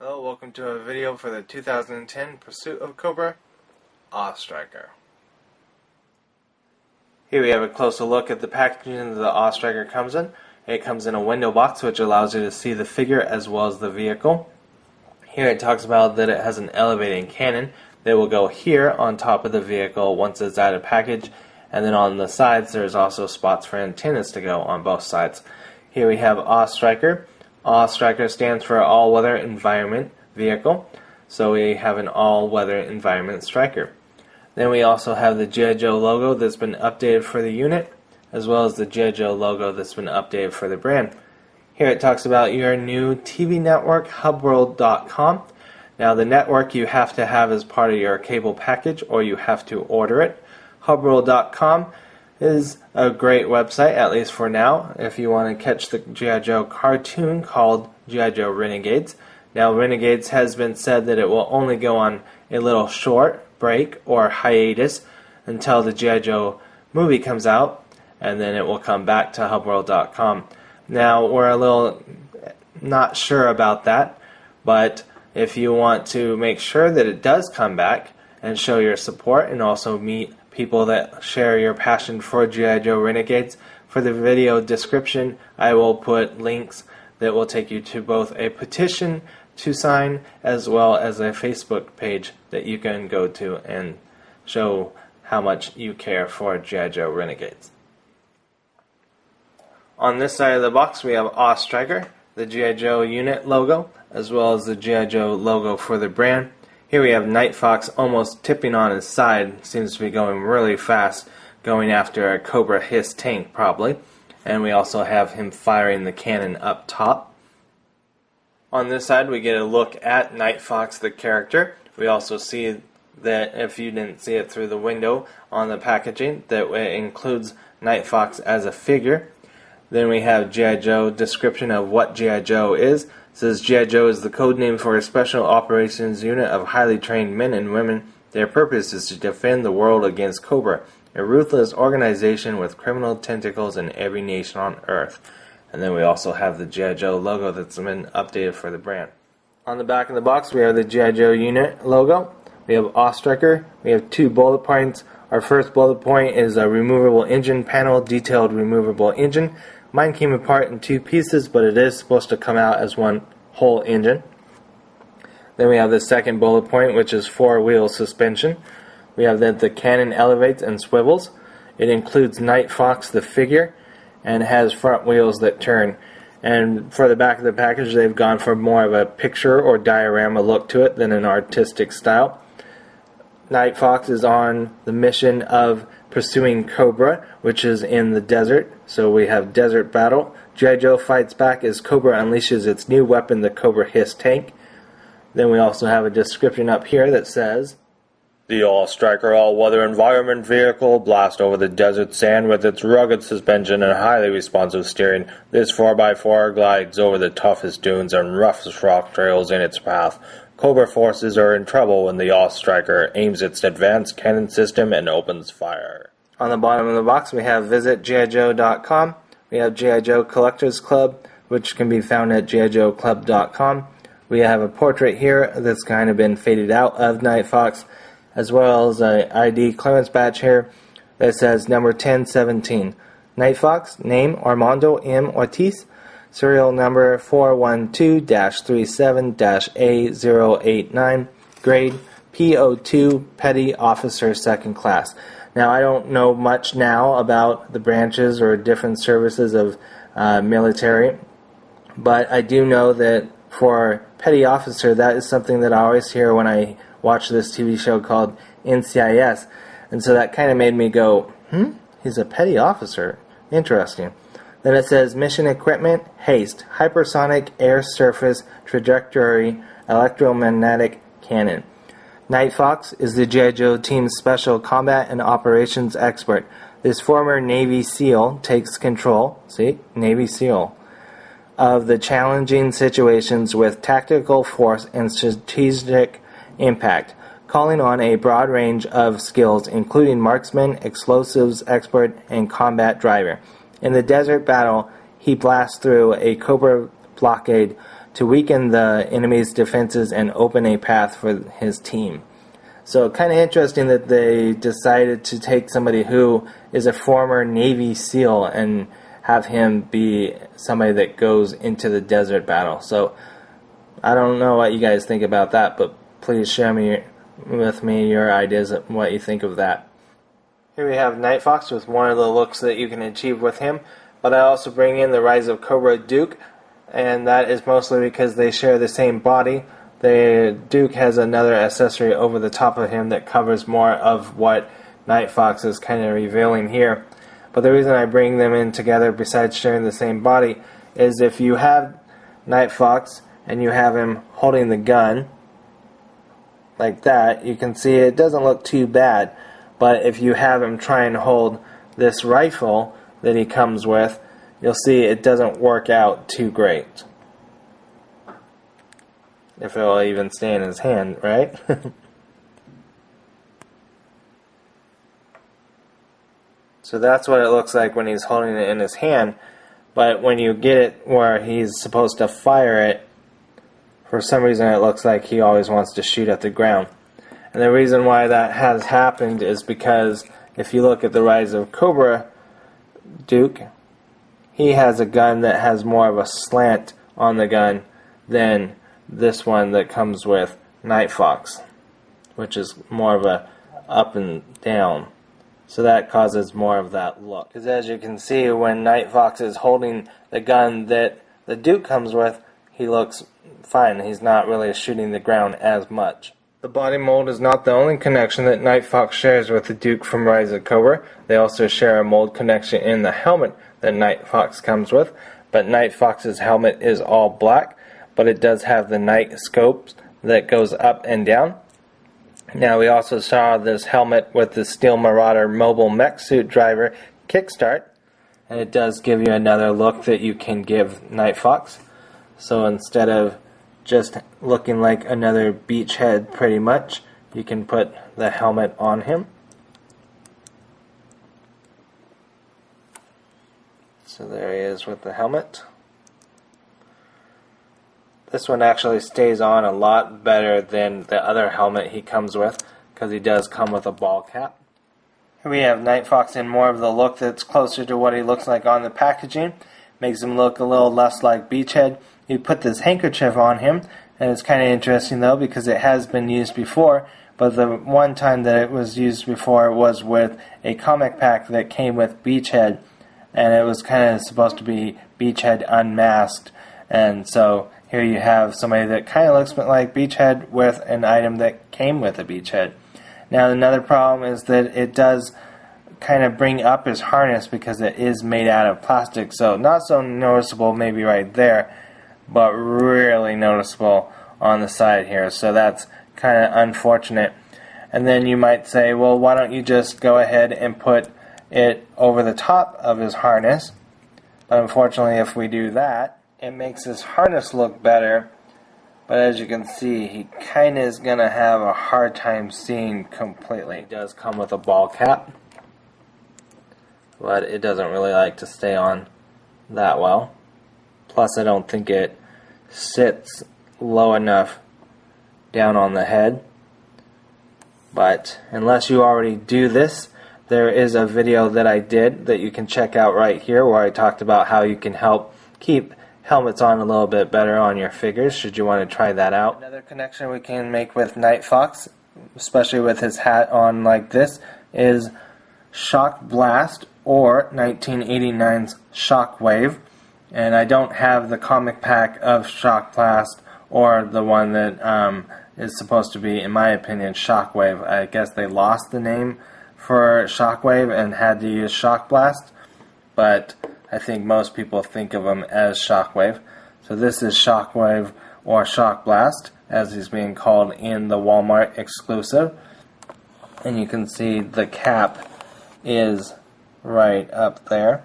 Hello, welcome to a video for the 2010 Pursuit of Cobra AWE-Striker. Here we have a closer look at the packaging that the AWE-Striker comes in. It comes in a window box which allows you to see the figure as well as the vehicle. Here it talks about that it has an elevating cannon that will go here on top of the vehicle once it's out of package, and then on the sides there's also spots for antennas to go on both sides. Here we have AWE-Striker. AWE-Striker stands for All-Weather Environment Vehicle, so we have an all-weather environment striker. Then we also have the G.I. Joe logo that's been updated for the unit, as well as the G.I. Joe logo that's been updated for the brand. Here it talks about your new TV network, hubworld.com. Now the network you have to have as part of your cable package, or you have to order it. Hubworld.com is a great website, at least for now, if you want to catch the G.I. Joe cartoon called G.I. Joe Renegades. Now Renegades has been said that it will only go on a little short break or hiatus until the G.I. Joe movie comes out, and then it will come back to hubworld.com. Now we're a little not sure about that, but if you want to make sure that it does come back and show your support and also meet people that share your passion for G.I. Joe Renegades, for the video description I will put links that will take you to both a petition to sign as well as a Facebook page that you can go to and show how much you care for G.I. Joe Renegades. On this side of the box we have AWE-Striker, the G.I. Joe unit logo, as well as the G.I. Joe logo for the brand. Here we have Night Fox almost tipping on his side, seems to be going really fast, going after a Cobra Hiss tank probably. And we also have him firing the cannon up top. On this side we get a look at Night Fox the character. We also see that, if you didn't see it through the window on the packaging, that it includes Night Fox as a figure. Then we have G.I. Joe description of what G.I. Joe is. It says G.I. Joe is the code name for a special operations unit of highly trained men and women. Their purpose is to defend the world against Cobra, a ruthless organization with criminal tentacles in every nation on Earth. And then we also have the G.I. Joe logo that's been updated for the brand. On the back of the box we have the G.I. Joe unit logo. We have AWE-Striker. We have 2 bullet points. Our first bullet point is a removable engine panel, detailed removable engine. Mine came apart in 2 pieces, but it is supposed to come out as one whole engine. Then we have the second bullet point, which is 4-wheel suspension. We have that the cannon elevates and swivels. It includes Night Fox the figure and has front wheels that turn. And for the back of the package they've gone for more of a picture or diorama look to it than an artistic style. Night Fox is on the mission of pursuing Cobra, which is in the desert, so we have desert battle. G.I. Joe fights back as Cobra unleashes its new weapon, the Cobra Hiss tank. Then we also have a description up here that says, "The AWE-Striker all-weather environment vehicle blasts over the desert sand with its rugged suspension and highly responsive steering. This 4x4 glides over the toughest dunes and roughest rock trails in its path. Cobra forces are in trouble when the AWE-Striker aims its advanced cannon system and opens fire." On the bottom of the box we have visit GIJoe.com. We have G.I. Joe Collectors Club, which can be found at GIJoeClub.com. We have a portrait here that's kind of been faded out of Night Fox, as well as an ID clearance badge here that says number 1017. Night Fox, name Armando M. Ortiz, serial number 412-37-A089, grade PO2, Petty Officer 2nd Class. Now I don't know much now about the branches or different services of military, but I do know that for Petty Officer, that is something that I always hear when I watch this TV show called NCIS, and so that kind of made me go, he's a Petty Officer, interesting. Then it says mission equipment, haste, hypersonic air surface trajectory electromagnetic cannon. Night Fox is the G.I. Joe team's special combat and operations expert. This former Navy SEAL takes control, Navy SEAL, of the challenging situations with tactical force and strategic impact, calling on a broad range of skills including marksman, explosives expert, and combat driver. In the desert battle, he blasts through a Cobra blockade to weaken the enemy's defenses and open a path for his team. So kind of interesting that they decided to take somebody who is a former Navy SEAL and have him be somebody that goes into the desert battle. So I don't know what you guys think about that, but please share with me your ideas of what you think of that. Here we have Night Fox with one of the looks that you can achieve with him, but I also bring in the Rise of Cobra Duke, and that is mostly because they share the same body. The Duke has another accessory over the top of him that covers more of what Night Fox is kind of revealing here. But the reason I bring them in together, besides sharing the same body, is if you have Night Fox and you have him holding the gun like that, you can see it doesn't look too bad. But if you have him try and hold this rifle that he comes with, you'll see it doesn't work out too great. If it will even stay in his hand, right? So that's what it looks like when he's holding it in his hand. But when you get it where he's supposed to fire it, for some reason it looks like he always wants to shoot at the ground. And the reason why that has happened is because if you look at the Rise of Cobra Duke, he has a gun that has more of a slant on the gun than this one that comes with Night Fox, which is more of a up and down. So that causes more of that look. Because as you can see, when Night Fox is holding the gun that the Duke comes with, he looks fine. He's not really shooting the ground as much. The body mold is not the only connection that Night Fox shares with the Duke from Rise of Cobra. They also share a mold connection in the helmet that Night Fox comes with. But Night Fox's helmet is all black, but it does have the night scopes that goes up and down. Now we also saw this helmet with the Steel Marauder mobile mech suit driver kickstart, and it does give you another look that you can give Night Fox. So instead of just looking like another beachhead pretty much, you can put the helmet on him. So there he is with the helmet. This one actually stays on a lot better than the other helmet he comes with, because he does come with a ball cap. Here we have Night Fox in more of the look that's closer to what he looks like on the packaging. Makes him look a little less like Beachhead. You put this handkerchief on him, and it's kind of interesting though because it has been used before, but the one time that it was used before was with a comic pack that came with Beachhead, and it was kind of supposed to be Beachhead unmasked, and so here you have somebody that kind of looks like Beachhead with an item that came with a Beachhead. Now another problem is that it does kind of bring up his harness because it is made out of plastic, so not so noticeable maybe right there, but really noticeable on the side here, so that's kind of unfortunate. And then you might say, well, why don't you just go ahead and put it over the top of his harness? But unfortunately, if we do that, it makes his harness look better, but as you can see, he kind of is going to have a hard time seeing completely. It does come with a ball cap, but it doesn't really like to stay on that well. Plus, I don't think it sits low enough down on the head. But unless you already do this, there is a video that I did that you can check out right here where I talked about how you can help keep helmets on a little bit better on your figures, should you want to try that out. Another connection we can make with Night Fox, especially with his hat on like this, is Shock Blast or 1989's Shockwave. And I don't have the comic pack of Shock Blast or the one that is supposed to be, in my opinion, Shockwave. I guess they lost the name for Shockwave and had to use Shock Blast, but I think most people think of him as Shockwave. So this is Shockwave or Shock Blast, as he's being called in the Walmart exclusive. And you can see the cap is right up there.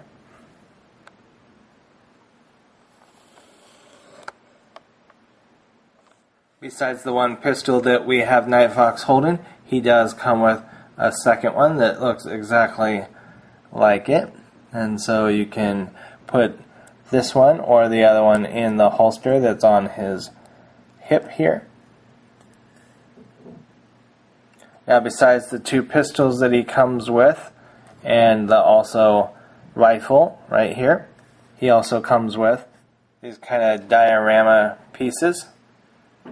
Besides the one pistol that we have Night Fox holding, he does come with a second one that looks exactly like it. And so you can put this one or the other one in the holster that's on his hip here. Now, besides the 2 pistols that he comes with and the also rifle right here, he also comes with these kind of diorama pieces,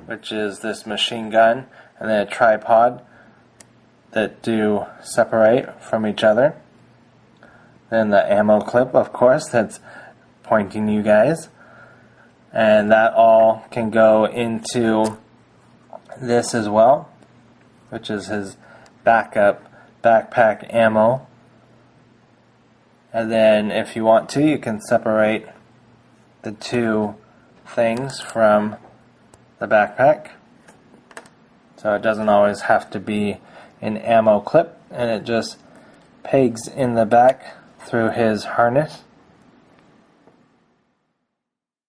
which is this machine gun and then a tripod that do separate from each other. Then the ammo clip, of course, that's pointing you guys. And that all can go into this as well, which is his backup backpack ammo. And then if you want to, you can separate the 2 things from the backpack. So it doesn't always have to be an ammo clip, and it just pegs in the back through his harness.